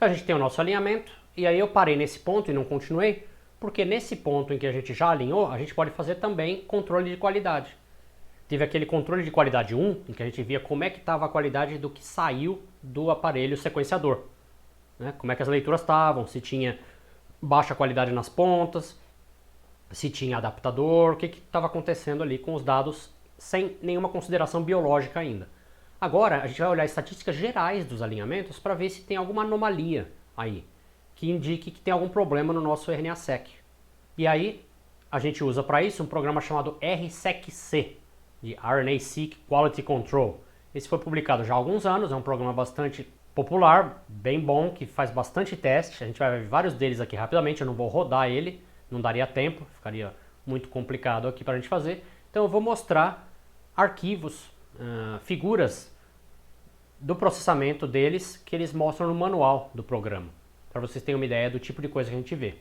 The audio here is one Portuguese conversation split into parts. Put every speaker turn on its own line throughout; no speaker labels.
Então a gente tem o nosso alinhamento, e aí eu parei nesse ponto e não continuei, porque nesse ponto em que a gente já alinhou, a gente pode fazer também controle de qualidade. Teve aquele controle de qualidade 1, em que a gente via como é que estava a qualidade do que saiu do aparelho sequenciador. Né? Como é que as leituras estavam, se tinha baixa qualidade nas pontas, se tinha adaptador, o que estava acontecendo ali com os dados sem nenhuma consideração biológica ainda. Agora a gente vai olhar estatísticas gerais dos alinhamentos para ver se tem alguma anomalia aí, que indique que tem algum problema no nosso RNA-seq. E aí a gente usa para isso um programa chamado RSeq-C, de RNA-seq Quality Control. Esse foi publicado já há alguns anos, é um programa bastante popular, bem bom, que faz bastante teste. A gente vai ver vários deles aqui rapidamente, eu não vou rodar ele, não daria tempo, ficaria muito complicado aqui para a gente fazer. Então eu vou mostrar arquivos, figuras do processamento deles que eles mostram no manual do programa, para vocês terem uma ideia do tipo de coisa que a gente vê.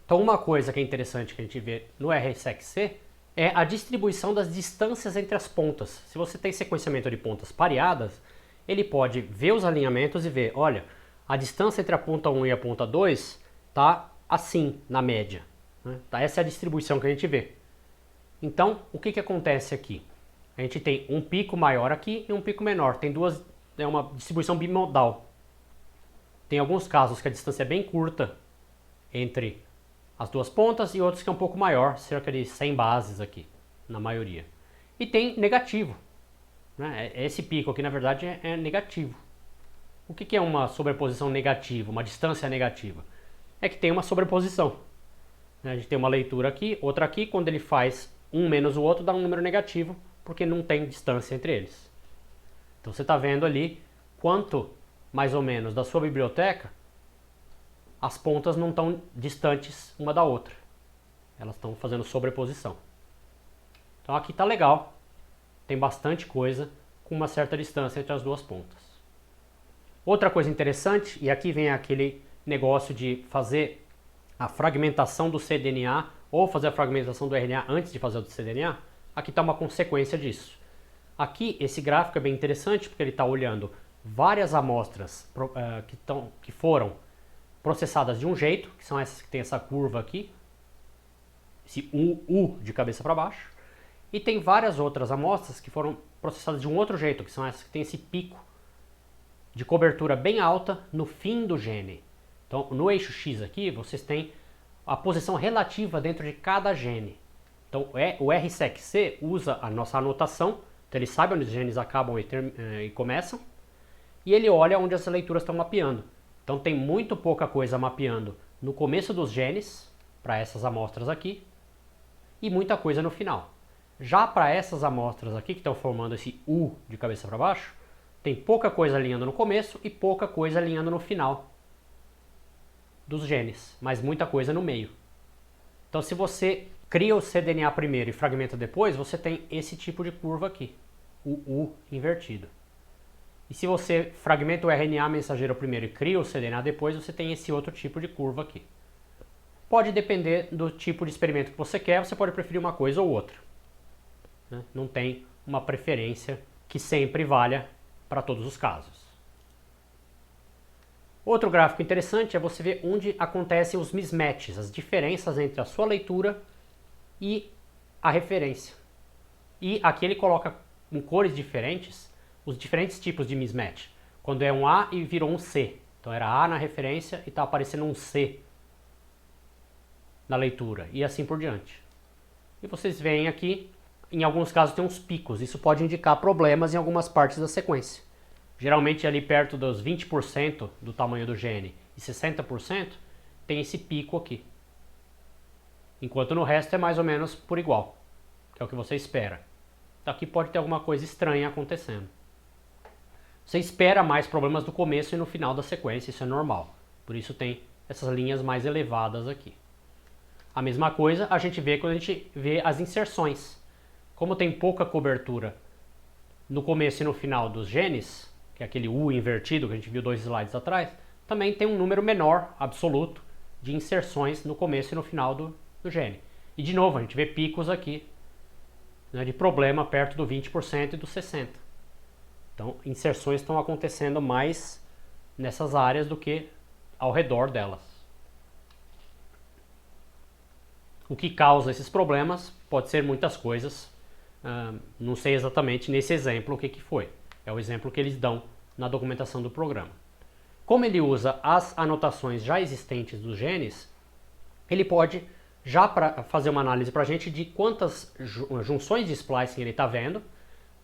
Então uma coisa que é interessante que a gente vê no RSeq-C é a distribuição das distâncias entre as pontas. Se você tem sequenciamento de pontas pareadas, ele pode ver os alinhamentos e ver, olha, a distância entre a ponta 1 e a ponta 2 está assim, na média. Né? Essa é a distribuição que a gente vê. Então, o que acontece aqui? A gente tem um pico maior aqui e um pico menor. Tem duas, é uma distribuição bimodal. Tem alguns casos que a distância é bem curta entre as duas pontas e outros que é um pouco maior, cerca de 100 bases aqui, na maioria. E tem negativo. Né? Esse pico aqui, na verdade, é negativo. O que é uma sobreposição negativa, uma distância negativa? É que tem uma sobreposição. A gente tem uma leitura aqui, outra aqui, quando ele faz um menos o outro, dá um número negativo, porque não tem distância entre eles. Então você está vendo ali quanto, mais ou menos, da sua biblioteca, as pontas não estão distantes uma da outra. Elas estão fazendo sobreposição. Então aqui está legal. Tem bastante coisa com uma certa distância entre as duas pontas. Outra coisa interessante, e aqui vem aquele negócio de fazer a fragmentação do cDNA ou fazer a fragmentação do RNA antes de fazer o do cDNA, aqui está uma consequência disso. Aqui esse gráfico é bem interessante porque ele está olhando várias amostras que foram processadas de um jeito, que são essas que tem essa curva aqui, esse U de cabeça para baixo, e tem várias outras amostras que foram processadas de um outro jeito, que são essas que tem esse pico de cobertura bem alta no fim do gene. Então, no eixo X aqui, vocês têm a posição relativa dentro de cada gene. Então, o RSeq-C usa a nossa anotação, então ele sabe onde os genes acabam e começam, e ele olha onde as leituras estão mapeando. Então, tem muito pouca coisa mapeando no começo dos genes, para essas amostras aqui, e muita coisa no final. Já para essas amostras aqui, que estão formando esse U de cabeça para baixo, tem pouca coisa alinhando no começo e pouca coisa alinhando no final dos genes, mas muita coisa no meio. Então, se você cria o cDNA primeiro e fragmenta depois, você tem esse tipo de curva aqui, o U invertido. E se você fragmenta o RNA mensageiro primeiro e cria o cDNA depois, você tem esse outro tipo de curva aqui. Pode depender do tipo de experimento que você quer, você pode preferir uma coisa ou outra. Né? Não tem uma preferência que sempre valha para todos os casos. Outro gráfico interessante é você ver onde acontecem os mismatches, as diferenças entre a sua leitura e a referência. E aqui ele coloca em cores diferentes os diferentes tipos de mismatch. Quando é um A e virou um C. Então era A na referência e está aparecendo um C na leitura. E assim por diante. E vocês veem aqui, em alguns casos tem uns picos. Isso pode indicar problemas em algumas partes da sequência. Geralmente ali perto dos 20% do tamanho do gene e 60% tem esse pico aqui. Enquanto no resto é mais ou menos por igual, que é o que você espera. Então aqui pode ter alguma coisa estranha acontecendo. Você espera mais problemas no começo e no final da sequência, isso é normal. Por isso tem essas linhas mais elevadas aqui. A mesma coisa a gente vê quando a gente vê as inserções. Como tem pouca cobertura no começo e no final dos genes, que é aquele U invertido que a gente viu 2 slides atrás, também tem um número menor, absoluto, de inserções no começo e no final do gene. E de novo, a gente vê picos aqui, né, de problema perto do 20% e do 60%. Então, inserções estão acontecendo mais nessas áreas do que ao redor delas. O que causa esses problemas pode ser muitas coisas, não sei exatamente nesse exemplo o que foi. É o exemplo que eles dão na documentação do programa. Como ele usa as anotações já existentes dos genes, ele pode já fazer uma análise para a gente de quantas junções de splicing ele está vendo,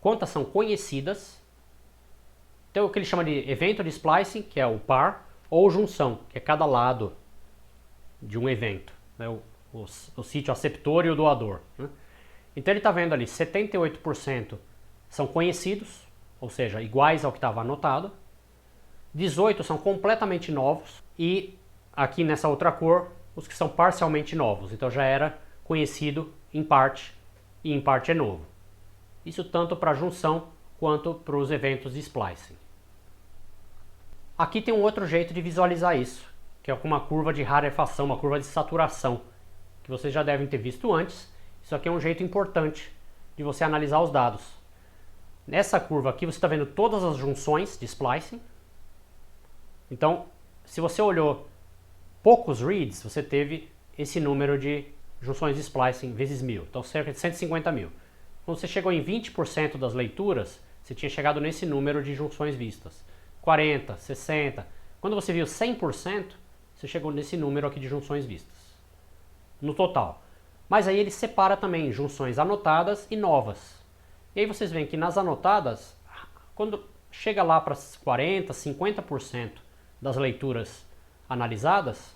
quantas são conhecidas. Então, o que ele chama de evento de splicing, que é o par, ou junção, que é cada lado de um evento, né? O sítio aceptor e o doador, né? Então ele está vendo ali 78% são conhecidos, ou seja, iguais ao que estava anotado, 18 são completamente novos e aqui nessa outra cor os que são parcialmente novos, então já era conhecido em parte e em parte é novo. Isso tanto para a junção quanto para os eventos de splicing. Aqui tem um outro jeito de visualizar isso, que é com uma curva de rarefação, uma curva de saturação, que vocês já devem ter visto antes. Isso aqui é um jeito importante de você analisar os dados. Nessa curva aqui você está vendo todas as junções de splicing. Então, se você olhou poucos reads, você teve esse número de junções de splicing vezes 1000, então cerca de 150 mil. Quando você chegou em 20% das leituras, você tinha chegado nesse número de junções vistas. 40, 60. Quando você viu 100%, você chegou nesse número aqui de junções vistas, no total. Mas aí ele separa também junções anotadas e novas. E aí vocês veem que nas anotadas, quando chega lá para 40, 50% das leituras analisadas,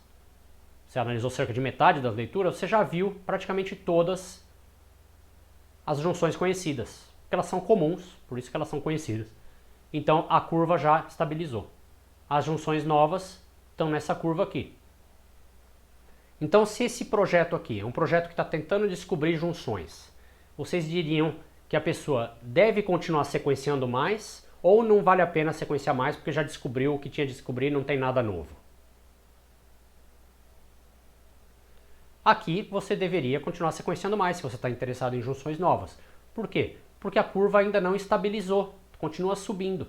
você analisou cerca de metade das leituras, você já viu praticamente todas as junções conhecidas, porque elas são comuns, por isso que elas são conhecidas. Então a curva já estabilizou. As junções novas estão nessa curva aqui. Então, se esse projeto aqui é um projeto que está tentando descobrir junções, vocês diriam que a pessoa deve continuar sequenciando mais ou não vale a pena sequenciar mais porque já descobriu o que tinha de descobrir e não tem nada novo? Aqui você deveria continuar sequenciando mais se você está interessado em junções novas. Por quê? Porque a curva ainda não estabilizou, continua subindo.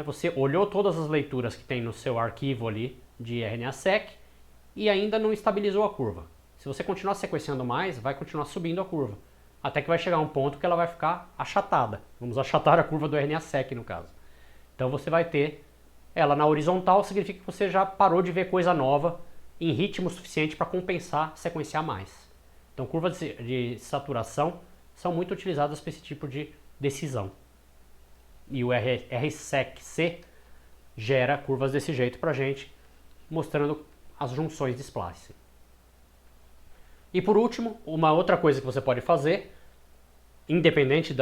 Você olhou todas as leituras que tem no seu arquivo ali de RNA-seq e ainda não estabilizou a curva. Se você continuar sequenciando mais, vai continuar subindo a curva, até que vai chegar um ponto que ela vai ficar achatada. Vamos achatar a curva do RNA-seq no caso. Então você vai ter ela na horizontal, significa que você já parou de ver coisa nova em ritmo suficiente para compensar sequenciar mais. Então curvas de saturação são muito utilizadas para esse tipo de decisão. E o RSeq-C gera curvas desse jeito para a gente, mostrando as junções de splicing. E por último, uma outra coisa que você pode fazer, independente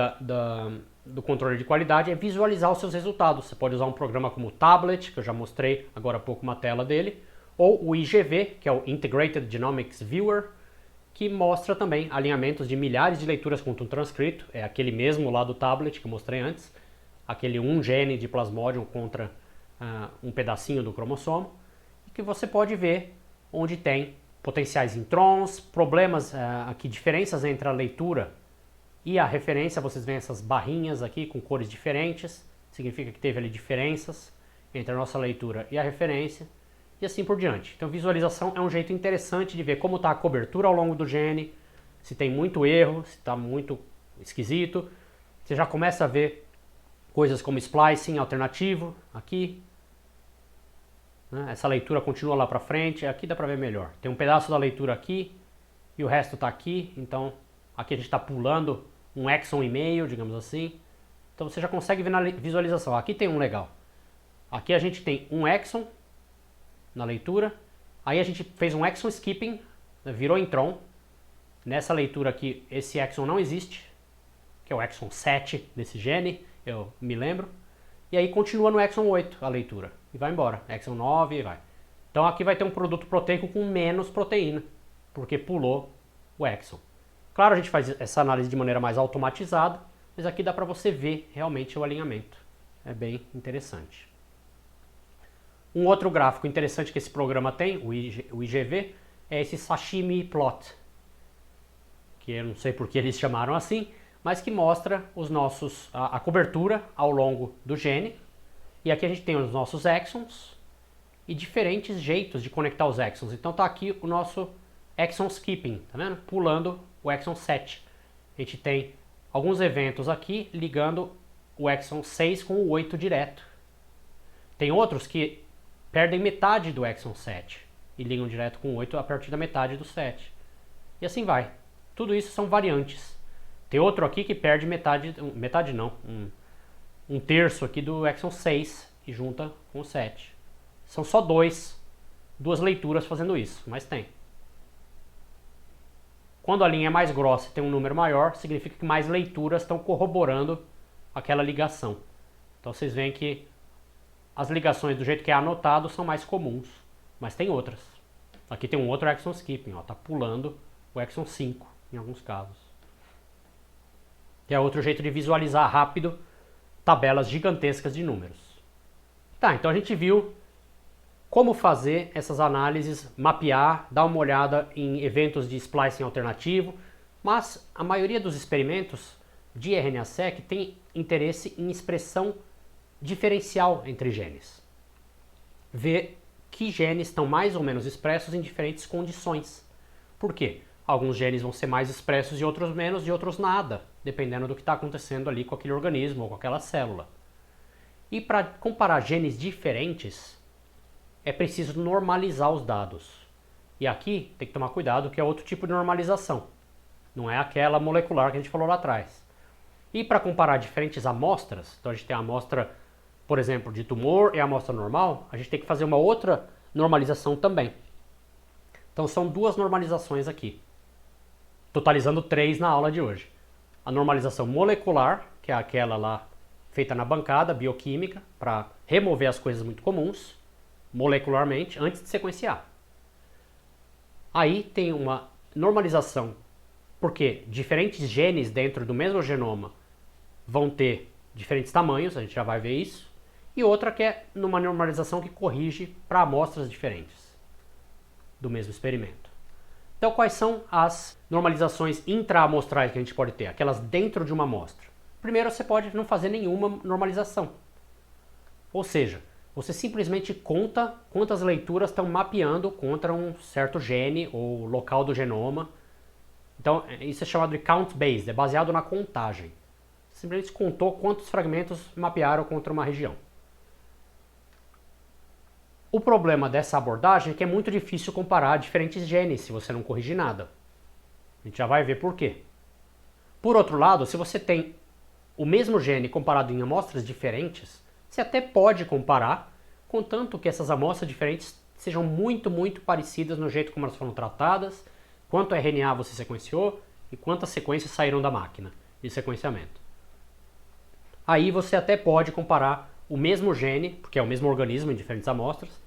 do controle de qualidade, é visualizar os seus resultados. Você pode usar um programa como o Tablet, que eu já mostrei agora há pouco uma tela dele, ou o IGV, que é o Integrated Genomics Viewer, que mostra também alinhamentos de milhares de leituras com um transcrito, é aquele mesmo lá do tablet que eu mostrei antes, aquele 1 gene de Plasmodium contra um pedacinho do cromossomo, e que você pode ver onde tem potenciais introns, problemas, aqui diferenças entre a leitura e a referência. Vocês veem essas barrinhas aqui com cores diferentes, significa que teve ali diferenças entre a nossa leitura e a referência, e assim por diante. Então visualização é um jeito interessante de ver como está a cobertura ao longo do gene, se tem muito erro, se está muito esquisito. Você já começa a ver coisas como splicing alternativo aqui, né? Essa leitura continua lá para frente, aqui dá para ver melhor. Tem um pedaço da leitura aqui e o resto está aqui, então aqui a gente está pulando um exon e meio, digamos assim. Então você já consegue ver na visualização. Aqui tem um legal. Aqui a gente tem um exon na leitura, aí a gente fez um exon skipping, né, virou intron. Nessa leitura aqui, esse exon não existe, que é o exon 7 desse gene, eu me lembro. E aí continua no exon 8 a leitura, e vai embora, exon 9 e vai. Então aqui vai ter um produto proteico com menos proteína, porque pulou o exon. Claro, a gente faz essa análise de maneira mais automatizada, mas aqui dá para você ver realmente o alinhamento. É bem interessante. Um outro gráfico interessante que esse programa tem, o IGV, é esse sashimi plot, que eu não sei por que eles chamaram assim, mas que mostra a cobertura ao longo do gene E aqui a gente tem os nossos exons e diferentes jeitos de conectar os exons. Então tá aqui o nosso exon skipping, tá vendo? Pulando o exon 7. A gente tem alguns eventos aqui ligando o exon 6 com o 8 direto. Tem outros que perdem metade do exon 7 e ligam direto com o 8 a partir da metade do 7. E assim vai. Tudo isso são variantes. Tem outro aqui que perde metade não, um terço aqui do exon 6 e junta com o 7. São só duas leituras fazendo isso, mas tem. Quando a linha é mais grossa e tem um número maior, significa que mais leituras estão corroborando aquela ligação. Então vocês veem que as ligações do jeito que é anotado são mais comuns, mas tem outras. Aqui tem um outro exon skipping, ó, tá pulando o exon 5 em alguns casos. Que é outro jeito de visualizar rápido tabelas gigantescas de números. Tá, então a gente viu como fazer essas análises, mapear, dar uma olhada em eventos de splicing alternativo, mas a maioria dos experimentos de RNA-seq tem interesse em expressão diferencial entre genes. Ver que genes estão mais ou menos expressos em diferentes condições. Por quê? Alguns genes vão ser mais expressos e outros menos, e outros nada, dependendo do que está acontecendo ali com aquele organismo ou com aquela célula. E para comparar genes diferentes, é preciso normalizar os dados. E aqui tem que tomar cuidado que é outro tipo de normalização. Não é aquela molecular que a gente falou lá atrás. E para comparar diferentes amostras, então a gente tem a amostra, por exemplo, de tumor e a amostra normal, a gente tem que fazer uma outra normalização também. Então são duas normalizações aqui, totalizando 3 na aula de hoje. A normalização molecular, que é aquela lá feita na bancada, bioquímica, para remover as coisas muito comuns, molecularmente, antes de sequenciar. Aí tem uma normalização, porque diferentes genes dentro do mesmo genoma vão ter diferentes tamanhos, a gente já vai ver isso, e outra que é numa normalização que corrige para amostras diferentes do mesmo experimento. Então, quais são as normalizações intraamostrais que a gente pode ter? Aquelas dentro de uma amostra. Primeiro, você pode não fazer nenhuma normalização. Ou seja, você simplesmente conta quantas leituras estão mapeando contra um certo gene ou local do genoma. Então, isso é chamado de count-based, é baseado na contagem. Simplesmente contou quantos fragmentos mapearam contra uma região. O problema dessa abordagem é que é muito difícil comparar diferentes genes se você não corrigir nada. A gente já vai ver por quê. Por outro lado, se você tem o mesmo gene comparado em amostras diferentes, você até pode comparar, contanto que essas amostras diferentes sejam muito, muito parecidas no jeito como elas foram tratadas, quanto RNA você sequenciou e quantas sequências saíram da máquina de sequenciamento. Aí você até pode comparar o mesmo gene, porque é o mesmo organismo em diferentes amostras,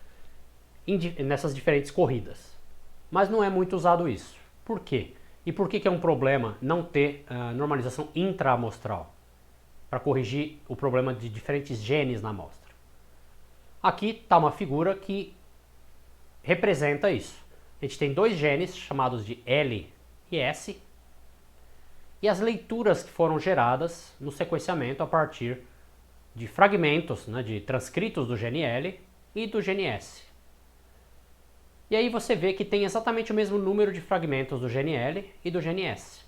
nessas diferentes corridas. Mas não é muito usado isso. Por quê? E por que é um problema não ter normalização intraamostral? Para corrigir o problema de diferentes genes na amostra. Aqui está uma figura que representa isso. A gente tem dois genes chamados de L e S, e as leituras que foram geradas no sequenciamento a partir de fragmentos, de transcritos do gene L e do gene S. E aí você vê que tem exatamente o mesmo número de fragmentos do gene L e do gene S.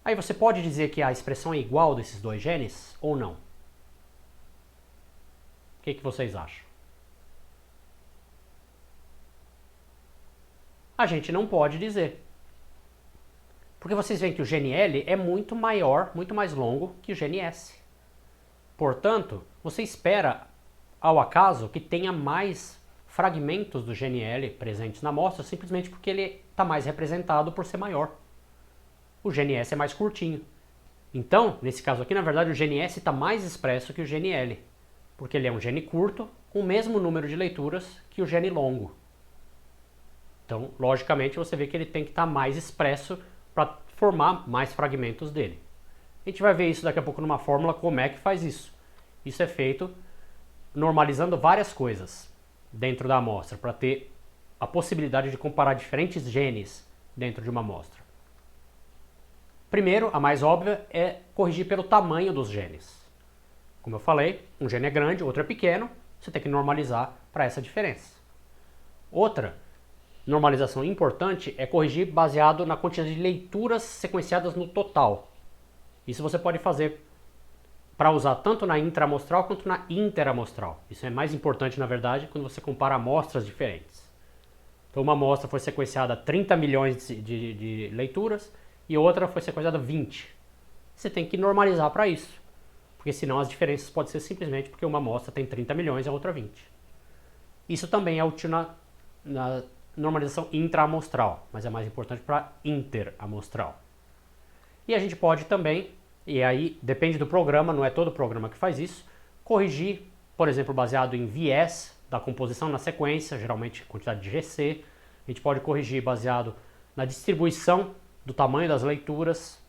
Aí você pode dizer que a expressão é igual desses dois genes ou não? O que vocês acham? A gente não pode dizer. Porque vocês veem que o gene L é muito maior, muito mais longo que o gene S. Portanto, você espera, ao acaso, que tenha mais fragmentos do gene L presentes na amostra, simplesmente porque ele está mais representado por ser maior. O gene S é mais curtinho. Então, nesse caso aqui, na verdade, o gene S está mais expresso que o gene L, porque ele é um gene curto com o mesmo número de leituras que o gene longo. Então, logicamente, você vê que ele tem que estar mais expresso para formar mais fragmentos dele. A gente vai ver isso daqui a pouco numa fórmula, como é que faz isso. Isso é feito normalizando várias coisas dentro da amostra, para ter a possibilidade de comparar diferentes genes dentro de uma amostra. Primeiro, a mais óbvia é corrigir pelo tamanho dos genes. Como eu falei, um gene é grande, outro é pequeno, você tem que normalizar para essa diferença. Outra normalização importante é corrigir baseado na quantidade de leituras sequenciadas no total. Isso você pode fazer para usar tanto na intraamostral quanto na interamostral. Isso é mais importante, na verdade, quando você compara amostras diferentes. Então uma amostra foi sequenciada 30 milhões de leituras e outra foi sequenciada 20. Você tem que normalizar para isso, porque senão as diferenças podem ser simplesmente porque uma amostra tem 30 milhões e a outra 20. Isso também é útil na normalização intraamostral, mas é mais importante para interamostral. E a gente pode também, e aí depende do programa, não é todo programa que faz isso, corrigir, por exemplo, baseado em viés da composição na sequência, geralmente quantidade de GC. A gente pode corrigir baseado na distribuição do tamanho das leituras.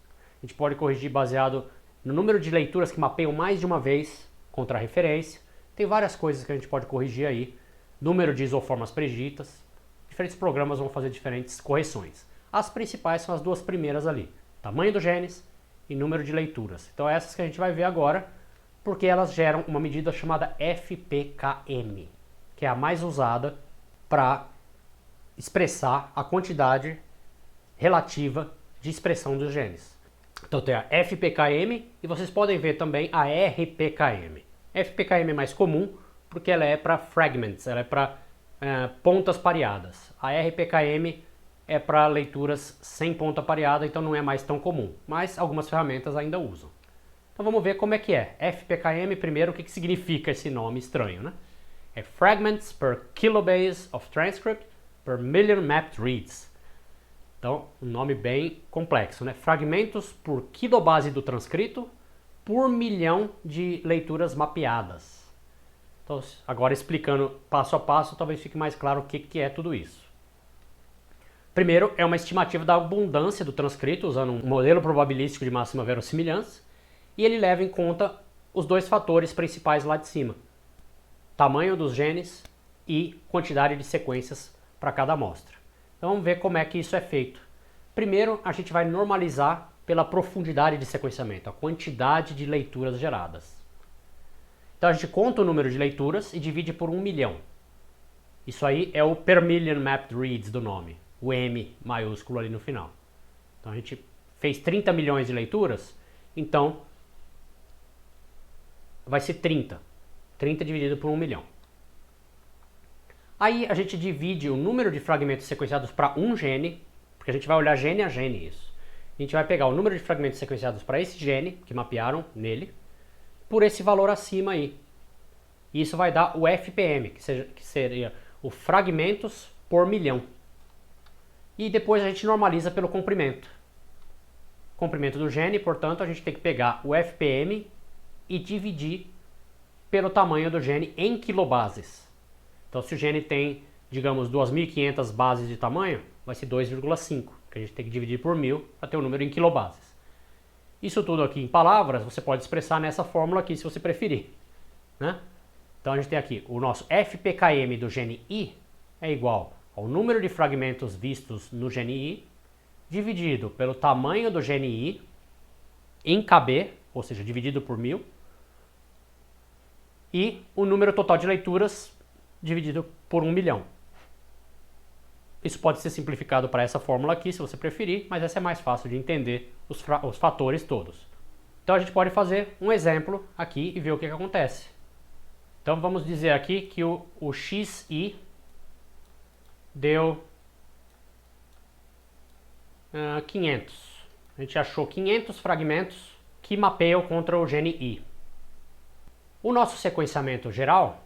A gente pode corrigir baseado no número de leituras que mapeiam mais de uma vez contra a referência. Tem várias coisas que a gente pode corrigir aí. Número de isoformas preditas. Diferentes programas vão fazer diferentes correções. As principais são as duas primeiras ali. Tamanho dos genes e número de leituras. Então essas que a gente vai ver agora, porque elas geram uma medida chamada FPKM, que é a mais usada para expressar a quantidade relativa de expressão dos genes. Então tem a FPKM e vocês podem ver também a RPKM. FPKM é mais comum porque ela é para fragments, ela é para pontas pareadas. A RPKM é para leituras sem ponta pareada, então não é mais tão comum, mas algumas ferramentas ainda usam. Então vamos ver como é que é. FPKM, primeiro, o que significa esse nome estranho, né? É Fragments per Kilobase of Transcript per Million Mapped Reads. Então, um nome bem complexo, né? Fragmentos por quilobase do transcrito por milhão de leituras mapeadas. Então, agora explicando passo a passo, talvez fique mais claro o que é tudo isso. Primeiro, é uma estimativa da abundância do transcrito, usando um modelo probabilístico de máxima verossimilhança, e ele leva em conta os dois fatores principais lá de cima: tamanho dos genes e quantidade de sequências para cada amostra. Então vamos ver como é que isso é feito. Primeiro, a gente vai normalizar pela profundidade de sequenciamento, a quantidade de leituras geradas. Então a gente conta o número de leituras e divide por 1 milhão. Isso aí é o per million mapped reads do nome, o M maiúsculo ali no final. Então a gente fez 30 milhões de leituras, então vai ser 30. 30 dividido por 1 milhão. Aí a gente divide o número de fragmentos sequenciados para um gene, porque a gente vai olhar gene a gene isso. A gente vai pegar o número de fragmentos sequenciados para esse gene, que mapearam nele, por esse valor acima aí. E isso vai dar o FPM, que seria o fragmentos por milhão. E depois a gente normaliza pelo comprimento. Comprimento do gene, portanto, a gente tem que pegar o FPM e dividir pelo tamanho do gene em quilobases. Então, se o gene tem, digamos, 2.500 bases de tamanho, vai ser 2,5, que a gente tem que dividir por 1.000 para ter o número em quilobases. Isso tudo aqui em palavras, você pode expressar nessa fórmula aqui, se você preferir, né? Então, a gente tem aqui o nosso FPKM do gene I é igual ao número de fragmentos vistos no gene I, dividido pelo tamanho do gene I em KB, ou seja, dividido por 1.000, e o número total de leituras dividido por 1 milhão. Isso pode ser simplificado para essa fórmula aqui, se você preferir, mas essa é mais fácil de entender os fatores todos. Então a gente pode fazer um exemplo aqui e ver o que acontece. Então vamos dizer aqui que o XI deu 500. A gente achou 500 fragmentos que mapeiam contra o gene I. O nosso sequenciamento geral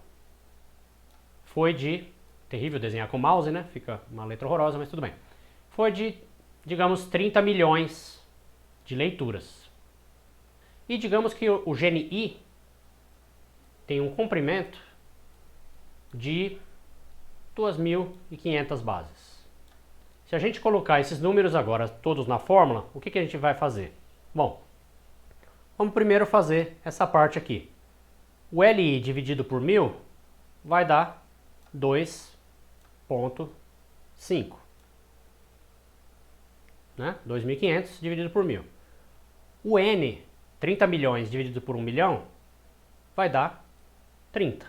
foi de, terrível desenhar com mouse, né? Fica uma letra horrorosa, mas tudo bem. Foi de, digamos, 30 milhões de leituras. E digamos que o gene I tem um comprimento de 2.500 bases. Se a gente colocar esses números agora todos na fórmula, o que a gente vai fazer? Bom, vamos primeiro fazer essa parte aqui. O LI dividido por 1.000 vai dar 2,5. Né? 2.500 dividido por 1.000. O N, 30 milhões dividido por 1 milhão, vai dar 30.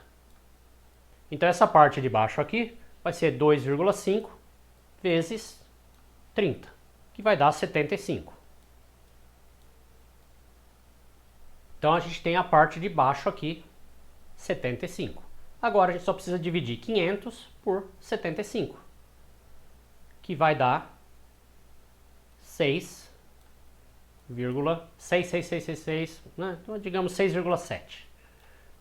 Então essa parte de baixo aqui vai ser 2,5 vezes 30, que vai dar 75. Então a gente tem a parte de baixo aqui, 75. Agora a gente só precisa dividir 500 por 75, que vai dar 6,66666, né? Então, digamos 6,7.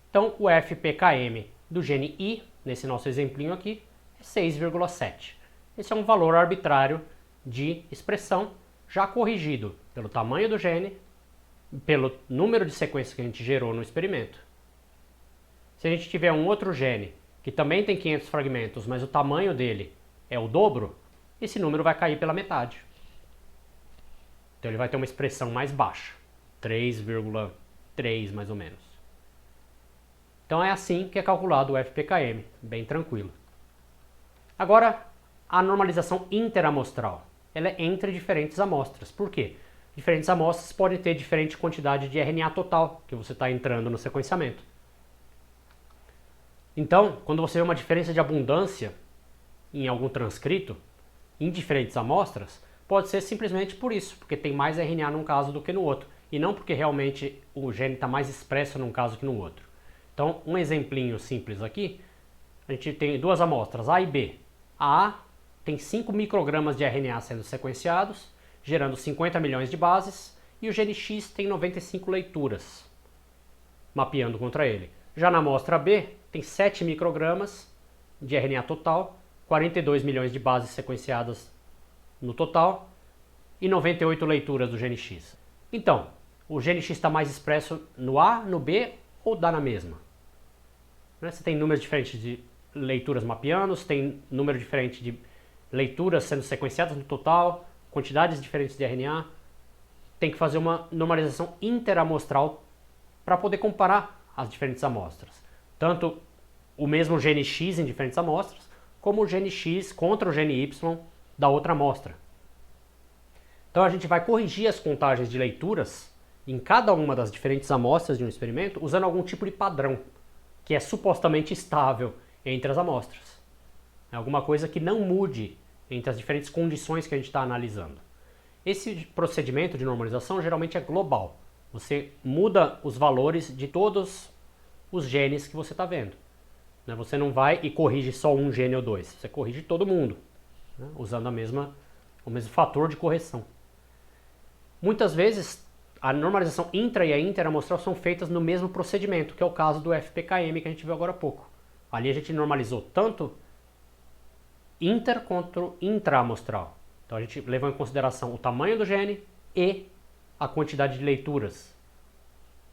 Então o FPKM do gene I, nesse nosso exemplinho aqui, é 6,7. Esse é um valor arbitrário de expressão, já corrigido pelo tamanho do gene, pelo número de sequências que a gente gerou no experimento. Se a gente tiver um outro gene que também tem 500 fragmentos, mas o tamanho dele é o dobro, esse número vai cair pela metade. Então ele vai ter uma expressão mais baixa, 3,3 mais ou menos. Então é assim que é calculado o FPKM, bem tranquilo. Agora, a normalização interamostral, ela é entre diferentes amostras. Por quê? Diferentes amostras podem ter diferente quantidade de RNA total que você está entrando no sequenciamento. Então, quando você vê uma diferença de abundância em algum transcrito, em diferentes amostras, pode ser simplesmente por isso, porque tem mais RNA num caso do que no outro, e não porque realmente o gene está mais expresso num caso que no outro. Então, um exemplinho simples aqui, a gente tem duas amostras, A e B. A tem 5 microgramas de RNA sendo sequenciados, gerando 50 milhões de bases, e o gene X tem 95 leituras, mapeando contra ele. Já na amostra B, tem 7 microgramas de RNA total, 42 milhões de bases sequenciadas no total, e 98 leituras do gene X. Então, o gene X está mais expresso no A, no B, ou dá na mesma? Você tem números diferentes de leituras mapeando, tem número diferente de leituras sendo sequenciadas no total, quantidades diferentes de RNA. Tem que fazer uma normalização interamostral para poder comparar as diferentes amostras. Tanto o mesmo gene X em diferentes amostras, como o gene X contra o gene Y da outra amostra. Então a gente vai corrigir as contagens de leituras em cada uma das diferentes amostras de um experimento usando algum tipo de padrão, que é supostamente estável entre as amostras. É alguma coisa que não mude entre as diferentes condições que a gente está analisando. Esse procedimento de normalização geralmente é global. Você muda os valores de todos os genes que você está vendo. Você não vai e corrige só um gene ou dois. Você corrige todo mundo, usando o mesmo fator de correção. Muitas vezes, a normalização intra e a interamostral são feitas no mesmo procedimento, que é o caso do FPKM que a gente viu agora há pouco. Ali a gente normalizou tanto inter quanto intraamostral. Então a gente levou em consideração o tamanho do gene e a quantidade de leituras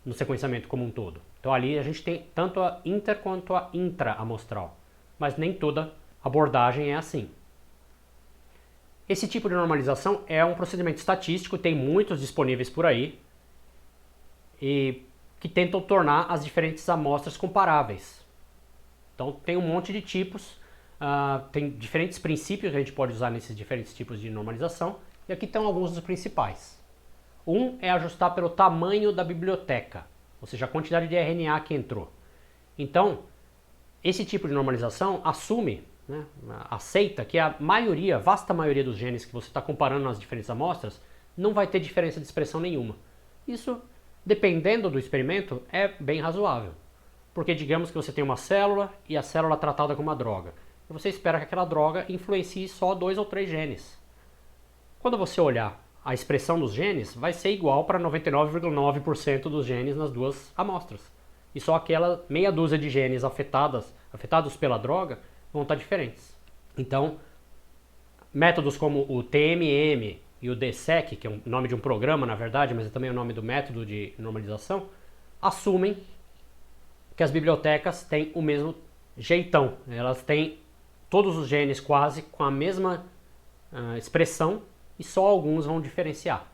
no sequenciamento como um todo. Então ali a gente tem tanto a inter quanto a intraamostral, mas nem toda abordagem é assim. Esse tipo de normalização é um procedimento estatístico, tem muitos disponíveis por aí, e que tentam tornar as diferentes amostras comparáveis. Então tem um monte de tipos, tem diferentes princípios que a gente pode usar nesses diferentes tipos de normalização, e aqui estão alguns dos principais. Um é ajustar pelo tamanho da biblioteca, ou seja, a quantidade de RNA que entrou. Então, esse tipo de normalização assume, aceita que a maioria, vasta maioria dos genes que você está comparando nas diferentes amostras não vai ter diferença de expressão nenhuma. Isso, dependendo do experimento, é bem razoável. Porque digamos que você tem uma célula e a célula é tratada como uma droga. E você espera que aquela droga influencie só 2 ou 3 genes. Quando você olhar a expressão dos genes, vai ser igual para 99,9% dos genes nas duas amostras. E só aquela meia dúzia de genes afetados pela droga vão estar diferentes. Então, métodos como o TMM e o DSEQ, que é o nome de um programa, na verdade, mas é também o nome do método de normalização, assumem que as bibliotecas têm o mesmo jeitão. Elas têm todos os genes quase com a mesma expressão e só alguns vão diferenciar.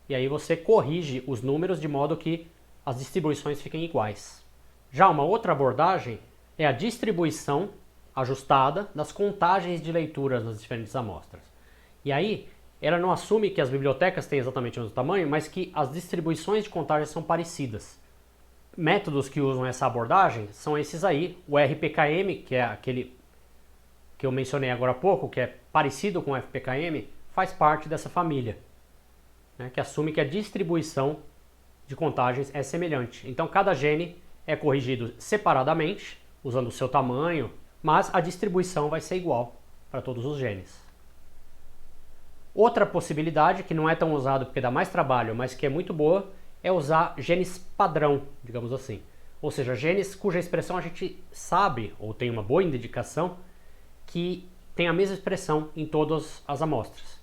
E aí você corrige os números de modo que as distribuições fiquem iguais. Já uma outra abordagem é a distribuição ajustada das contagens de leituras nas diferentes amostras. E aí, ela não assume que as bibliotecas têm exatamente o mesmo tamanho, mas que as distribuições de contagens são parecidas. métodos que usam essa abordagem são esses aí. O RPKM, que é aquele que eu mencionei agora há pouco, que é parecido com o FPKM, faz parte dessa família, né, que assume que a distribuição de contagens é semelhante. Então cada gene é corrigido separadamente, usando o seu tamanho, mas a distribuição vai ser igual para todos os genes. Outra possibilidade, que não é tão usada porque dá mais trabalho, mas que é muito boa, é usar genes padrão, digamos assim. Ou seja, genes cuja expressão a gente sabe, ou tem uma boa indicação, que tem a mesma expressão em todas as amostras.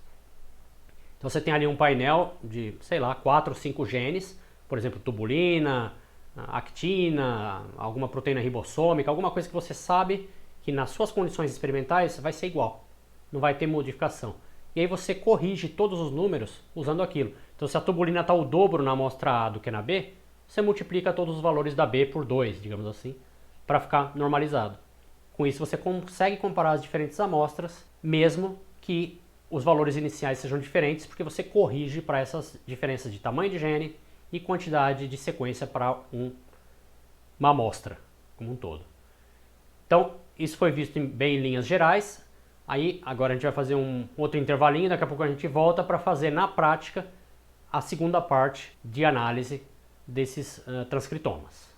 Então você tem ali um painel de, sei lá, 4 ou 5 genes, por exemplo, tubulina, actina, alguma proteína ribossômica, alguma coisa que você sabe que nas suas condições experimentais vai ser igual, não vai ter modificação. E aí você corrige todos os números usando aquilo. Então se a tubulina está o dobro na amostra A do que na B, você multiplica todos os valores da B por 2, digamos assim, para ficar normalizado. Com isso você consegue comparar as diferentes amostras, mesmo que os valores iniciais sejam diferentes, porque você corrige para essas diferenças de tamanho de gene e quantidade de sequência para uma amostra como um todo. Então, isso foi visto bem em linhas gerais. Aí, agora a gente vai fazer um outro intervalinho, daqui a pouco a gente volta para fazer na prática a segunda parte de análise desses transcritomas.